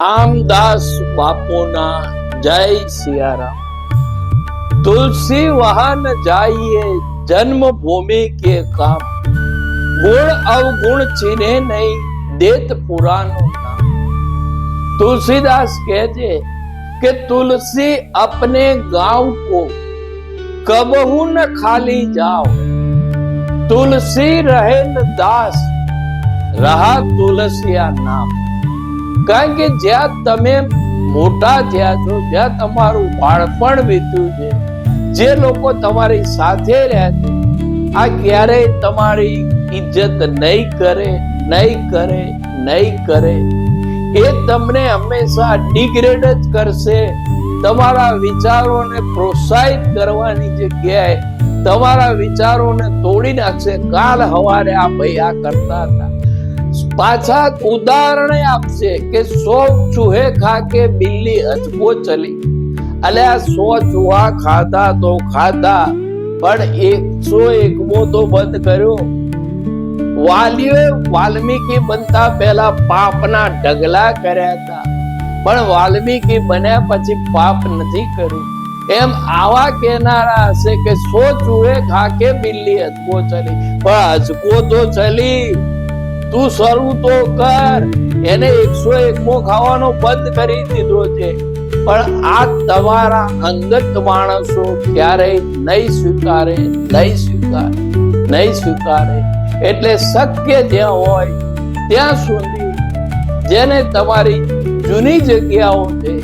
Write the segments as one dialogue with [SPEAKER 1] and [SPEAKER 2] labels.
[SPEAKER 1] रामदास बापूना जय सियाराम। तुलसी वहां न जाइए जन्म भूमि के काम, गुण अवगुण चिन्हे नहीं देत पुरानो नाम। तुलसीदास कहते कि तुलसी अपने गांव को कबहू न खाली जाओ, तुलसी रहे न दास रहा तुलसिया नाम। કારણ કે જ્યાં તમે મોટા થયા છો, જ્યાં તમારું બાળપણ વીત્યું છે, જે લોકો તમારી સાથે રહ્યા છે, આ ક્યારેય તમારી ઇજ્જત નહીં કરે, નહીં કરે, નહીં કરે। એ તમને હંમેશા ડિગ્રેડ જ કરશે। તમારા વિચારોને પ્રોત્સાહિત કરવાની જગ્યાએ તમારા વિચારોને તોડી નાખશે। કાલ સવારે આ ભાઈ આ કરતા હતા, पाछा उदाहरण आपसे कि 100 चूहे खा के बिल्ली अजको चली। अले 100 चूहा खाधा तो खाधा, पर 101 तो बंद करो। वालियों वाल्मीकि बनता पहला पापना ढगला कर्या था, पण वाल्मीकि बन्या पछी पाप नहीं कर्યું। एम आवा कहनारा हशे कि 100 चूहे खा के बिल्ली अजको चली, पर अजको तो चली। તું શરૂ તો કર, એને 101 ખાવાનો બંધ કરી દીધો છે, પણ આ તમારા અંગત માણસો ક્યારેય નહીં સ્વીકારે, નહીં સ્વીકારે, નહીં સ્વીકારે। એટલે શક્ય જ્યાં હોય ત્યાં સુધી જેને તમારી જૂની જગ્યાઓ છે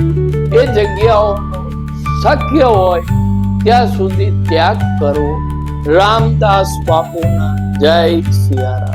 [SPEAKER 1] એ જગ્યાઓનો શક્ય હોય ત્યાં સુધી ત્યાગ કરો। રામદાસ બાપુના જય સિયારામ।